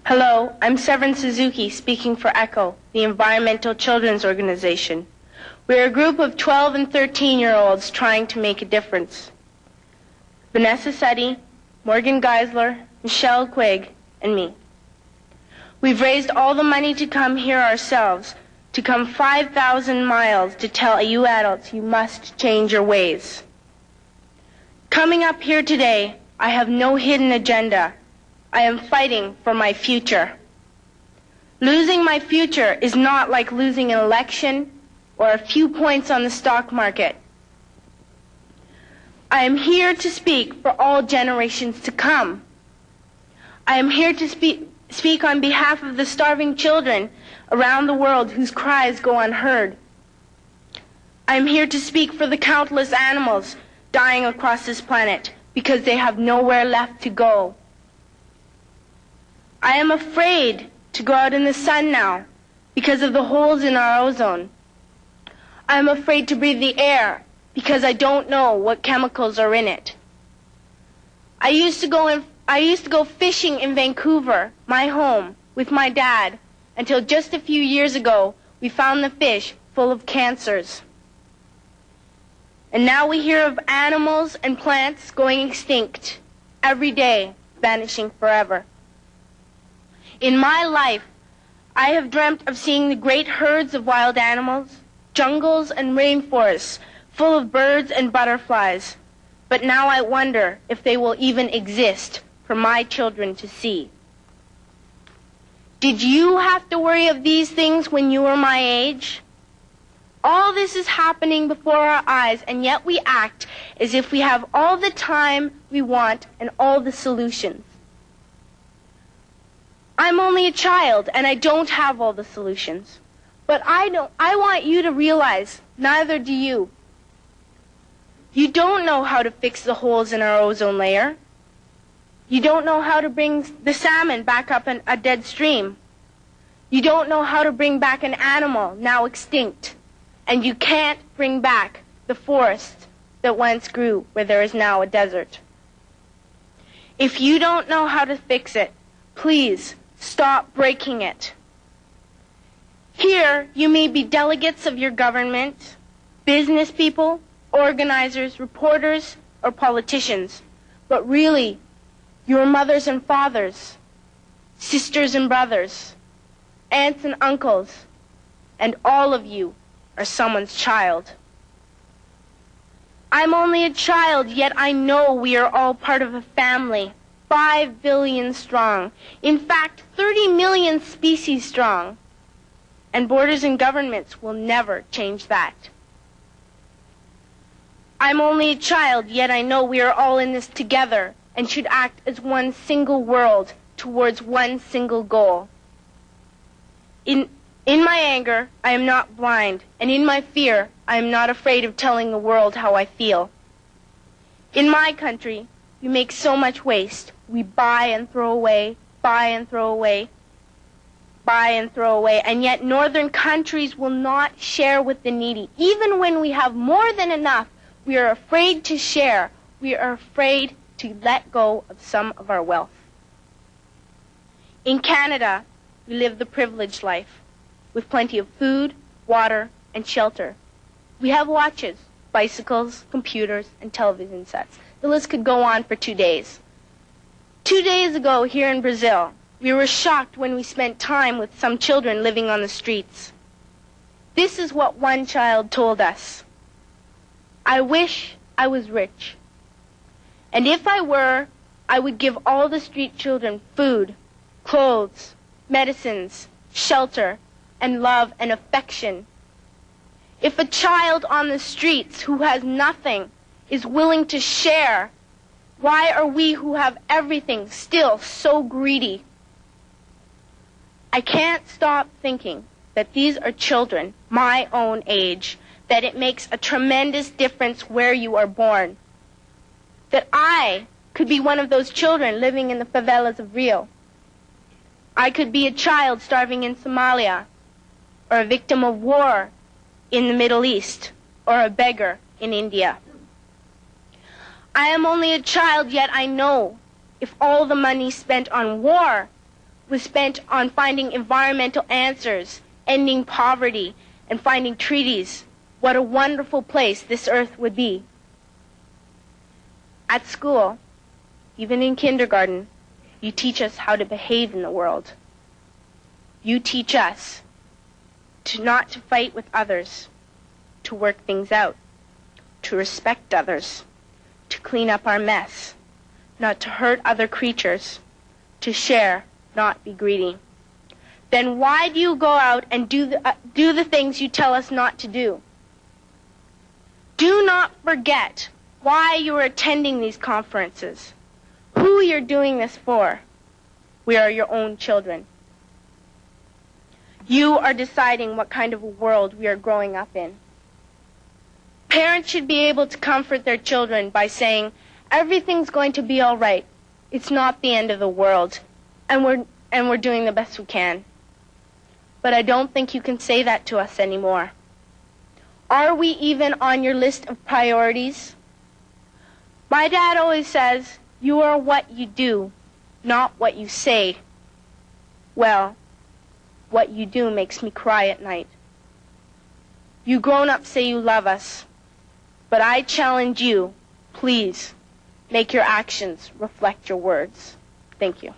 Hello, I'm Severin Suzuki speaking for ECHO, the Environmental Children's Organization. We're a group of 12 and 13-year-olds trying to make a difference. Vanessa Seti, Morgan Geisler, Michelle Quigg, and me. We've raised all the money to come here ourselves, to come 5,000 miles to tell you adults you must change your ways. Coming up here today, I have no hidden agenda. I am fighting for my future. Losing my future is not like losing an election or a few points on the stock market. I am here to speak for all generations to come. I am here to speak on behalf of the starving children around the world whose cries go unheard. I am here to speak for the countless animals dying across this planet because they have nowhere left to go. I am afraid to go out in the sun now because of the holes in our ozone. I am afraid to breathe the air because I don't know what chemicals are in it. I used to go fishing in Vancouver, my home, with my dad, until just a few years ago we found the fish full of cancers. And now we hear of animals and plants going extinct every day, vanishing forever. In my life, I have dreamt of seeing the great herds of wild animals, jungles and rainforests full of birds and butterflies. But now I wonder if they will even exist for my children to see. Did you have to worry of these things when you were my age? All this is happening before our eyes, and yet we act as if we have all the time we want and all the solutions. I'm only a child, and I don't have all the solutions. But I want you to realize, neither do you. You don't know how to fix the holes in our ozone layer. You don't know how to bring the salmon back up in a dead stream. You don't know how to bring back an animal now extinct. And you can't bring back the forest that once grew where there is now a desert. If you don't know how to fix it, please stop breaking it. Here, you may be delegates of your government, business people, organizers, reporters, or politicians, but really, your mothers and fathers, sisters and brothers, aunts and uncles, and all of you are someone's child. I'm only a child, yet I know we are all part of a family, 5 billion strong. In fact, 30 million species strong. And borders and governments will never change that. I'm only a child, yet I know we are all in this together and should act as one single world towards one single goal. In my anger, I am not blind, and in my fear, I am not afraid of telling the world how I feel. In my country, we make so much waste. We buy and throw away, buy and throw away, buy and throw away, and yet northern countries will not share with the needy. Even when we have more than enough, we are afraid to share. We are afraid to let go of some of our wealth. In Canada, we live the privileged life, with plenty of food, water, and shelter. We have watches, bicycles, computers, and television sets. The list could go on for 2 days. 2 days ago, here in Brazil, we were shocked when we spent time with some children living on the streets. This is what one child told us. I wish I was rich. And if I were, I would give all the street children food, clothes, medicines, shelter, and love and affection. If a child on the streets who has nothing is willing to share, why are we who have everything still so greedy? I can't stop thinking that these are children my own age, that it makes a tremendous difference where you are born. That I could be one of those children living in the favelas of Rio. I could be a child starving in Somalia, or a victim of war in the Middle East, or a beggar in India. I am only a child, yet I know if all the money spent on war was spent on finding environmental answers, ending poverty, and finding treaties, what a wonderful place this earth would be. At school, even in kindergarten, you teach us how to behave in the world. You teach us not to fight with others, to work things out, to respect others, to clean up our mess, not to hurt other creatures, to share, not be greedy. Then why do you go out and do the things you tell us not to do? Do not forget why you are attending these conferences, who you're doing this for. We are your own children. You are deciding what kind of a world we are growing up in. Parents should be able to comfort their children by saying, everything's going to be all right. It's not the end of the world, and we're doing the best we can. But I don't think you can say that to us anymore. Are we even on your list of priorities? My dad always says, you are what you do, not what you say. Well, what you do makes me cry at night. You grown-ups say you love us, but I challenge you, please, make your actions reflect your words. Thank you.